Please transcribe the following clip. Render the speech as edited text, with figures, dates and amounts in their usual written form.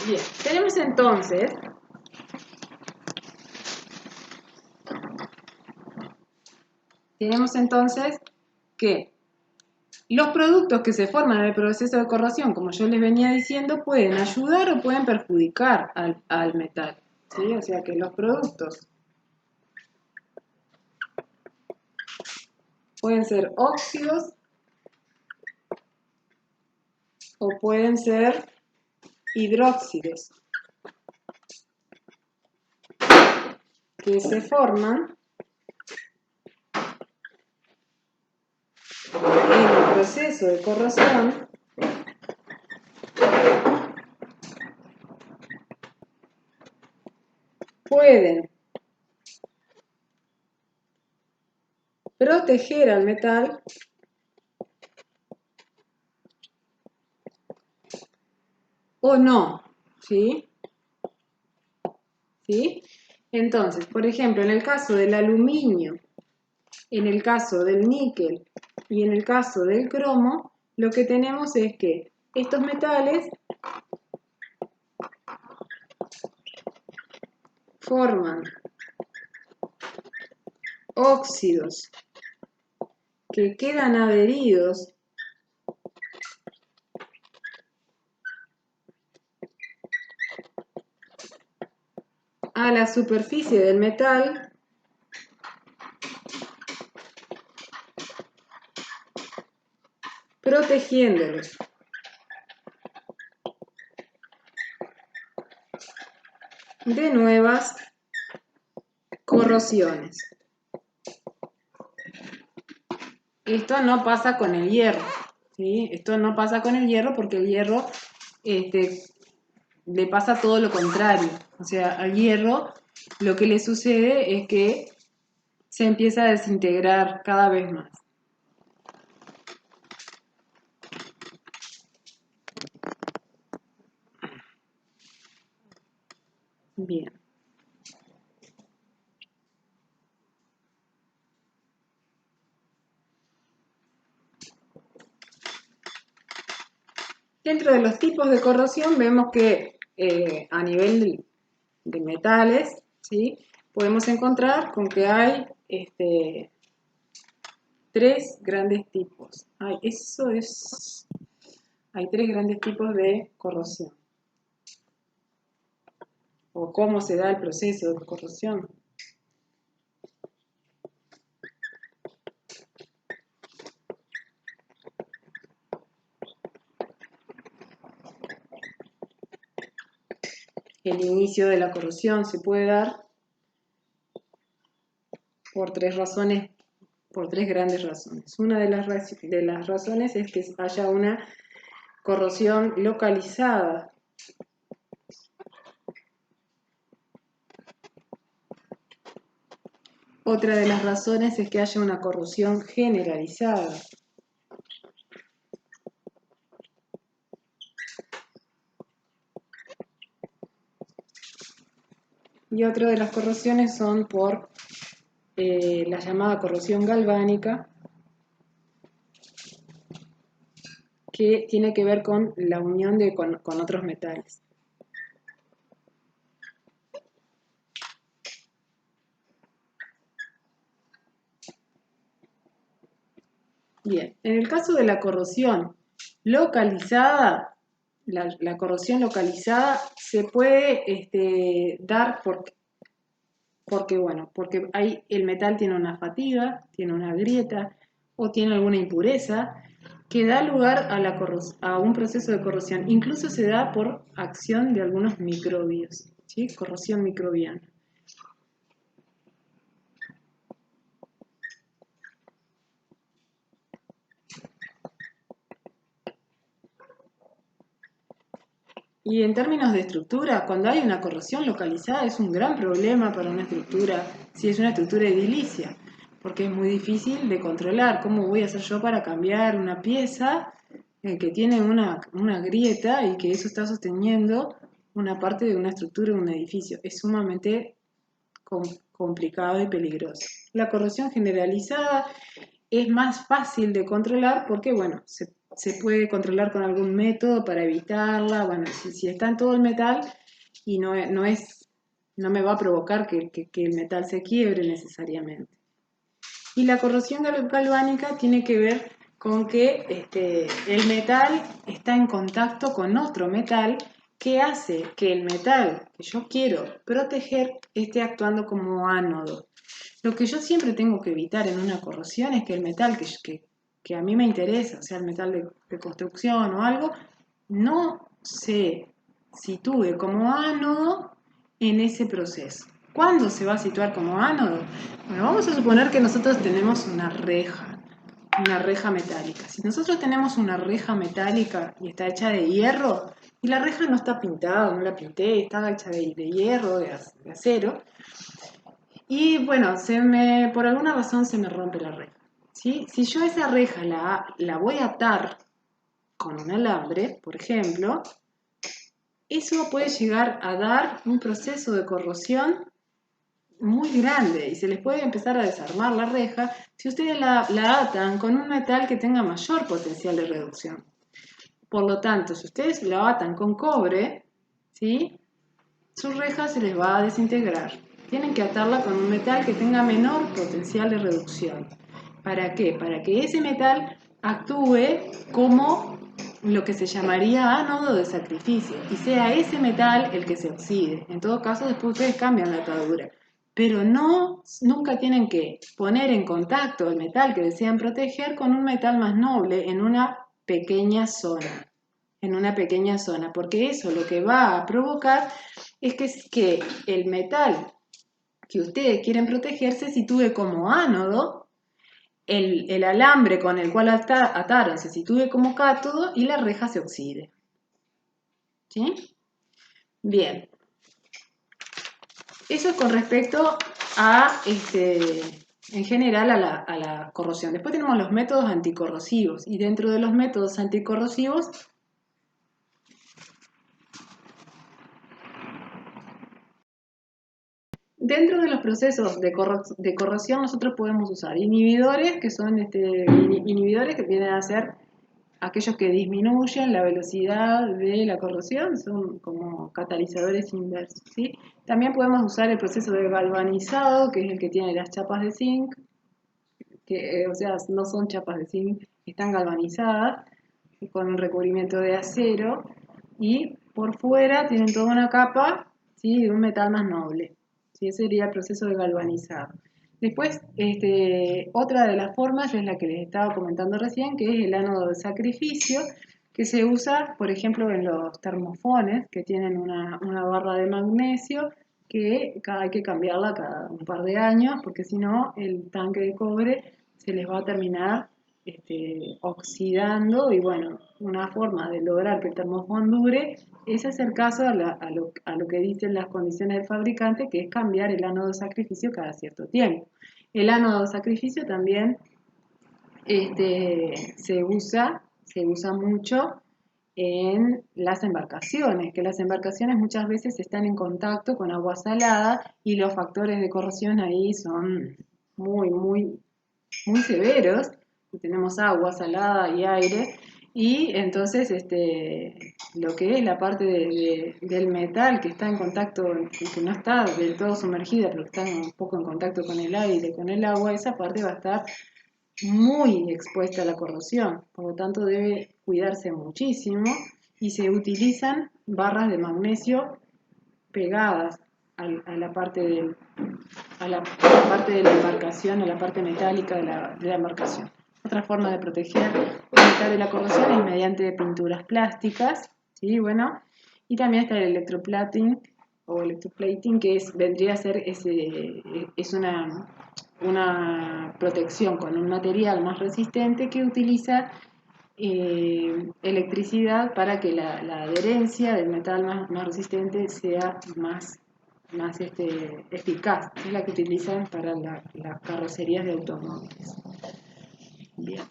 Bien, tenemos entonces que los productos que se forman en el proceso de corrosión, como yo les venía diciendo, pueden ayudar o pueden perjudicar al metal, ¿sí? O sea que los productos pueden ser óxidos o pueden ser hidróxidos que se forman en el proceso de corrosión pueden proteger al metal o no, ¿sí? ¿Sí? Entonces, por ejemplo, en el caso del aluminio, en el caso del níquel y en el caso del cromo, lo que tenemos es que estos metales forman óxidos que quedan adheridos a la superficie del metal protegiéndolos. De nuevas corrosiones. Esto no pasa con el hierro, ¿sí? Esto no pasa con el hierro porque el hierro le pasa todo lo contrario. O sea, al hierro lo que le sucede es que se empieza a desintegrar cada vez más. Bien. Dentro de los tipos de corrosión vemos que a nivel de metales, ¿sí? Podemos encontrar con que hay tres grandes tipos. Hay tres grandes tipos de corrosión. O cómo se da el proceso de corrosión. El inicio de la corrosión se puede dar por tres grandes razones. Una de las razones es que haya una corrosión localizada. Otra de las razones es que haya una corrosión generalizada. Y otra de las corrosiones son por la llamada corrosión galvánica, que tiene que ver con la unión con otros metales. Bien, en el caso de la corrosión localizada, la corrosión localizada se puede dar porque el metal tiene una fatiga, tiene una grieta o tiene alguna impureza que da lugar a un proceso de corrosión. Incluso se da por acción de algunos microbios, ¿sí? Corrosión microbiana. Y en términos de estructura, cuando hay una corrosión localizada es un gran problema para una estructura, si es una estructura edilicia, porque es muy difícil de controlar. ¿Cómo voy a hacer yo para cambiar una pieza que tiene una grieta y que eso está sosteniendo una parte de una estructura de un edificio? Es sumamente complicado y peligroso. La corrosión generalizada es más fácil de controlar porque, bueno, se puede controlar con algún método para evitarla. Bueno, si está en todo el metal y no me va a provocar que el metal se quiebre necesariamente. Y la corrosión galvánica tiene que ver con que el metal está en contacto con otro metal que hace que el metal que yo quiero proteger esté actuando como ánodo. Lo que yo siempre tengo que evitar en una corrosión es que el metal que a mí me interesa, o sea, el metal de construcción o algo, no se sitúe como ánodo en ese proceso. ¿Cuándo se va a situar como ánodo? Bueno, vamos a suponer que nosotros tenemos una reja metálica. Si nosotros tenemos una reja metálica y está hecha de hierro, y la reja no está pintada, no la pinté, está hecha de hierro, de acero, y bueno, por alguna razón se me rompe la reja. ¿Sí? Si yo esa reja la voy a atar con un alambre, por ejemplo, eso puede llegar a dar un proceso de corrosión muy grande y se les puede empezar a desarmar la reja si ustedes la atan con un metal que tenga mayor potencial de reducción. Por lo tanto, si ustedes la atan con cobre, ¿sí?, su reja se les va a desintegrar. Tienen que atarla con un metal que tenga menor potencial de reducción. ¿Para qué? Para que ese metal actúe como lo que se llamaría ánodo de sacrificio y sea ese metal el que se oxide. En todo caso, después ustedes cambian la atadura. Pero nunca tienen que poner en contacto el metal que desean proteger con un metal más noble en una pequeña zona. Porque eso lo que va a provocar es que el metal que ustedes quieren proteger se sitúe como ánodo, el alambre con el cual ataron se sitúe como cátodo y la reja se oxide. ¿Sí? Bien. Eso es con respecto a, en general, a la corrosión. Después tenemos los métodos anticorrosivos y dentro de los métodos anticorrosivos dentro de los procesos de corrosión nosotros podemos usar inhibidores, que son inhibidores que vienen a ser aquellos que disminuyen la velocidad de la corrosión, son como catalizadores inversos, ¿sí? También podemos usar el proceso de galvanizado, que es el que tiene las chapas de zinc, que o sea, no son chapas de zinc, están galvanizadas con un recubrimiento de acero y por fuera tienen toda una capa, ¿sí?, de un metal más noble. ¿Sí? Ese sería el proceso de galvanizado. Después, otra de las formas es la que les estaba comentando recién, que es el ánodo de sacrificio, que se usa, por ejemplo, en los termofones, que tienen una barra de magnesio, que hay que cambiarla cada un par de años, porque si no, el tanque de cobre se les va a terminar oxidando, y bueno, una forma de lograr que el termofón dure es hacer caso a lo que dicen las condiciones del fabricante, que es cambiar el ánodo de sacrificio cada cierto tiempo. El ánodo de sacrificio también se usa mucho en las embarcaciones, que las embarcaciones muchas veces están en contacto con agua salada y los factores de corrosión ahí son muy, muy, muy severos. Tenemos agua salada y aire, y entonces lo que es la parte del metal que está en contacto, que no está del todo sumergida, pero que está un poco en contacto con el aire, con el agua, esa parte va a estar muy expuesta a la corrosión, por lo tanto debe cuidarse muchísimo y se utilizan barras de magnesio pegadas a la parte de la embarcación, a la parte metálica de la embarcación. Otra forma de proteger el metal de la corrosión es mediante pinturas plásticas, ¿sí? Bueno, y también está el electroplating o electroplating, que vendría a ser es una protección con un material más resistente que utiliza electricidad para que la adherencia del metal más resistente sea más eficaz. Es la que utilizan para las carrocerías de automóviles. Bien.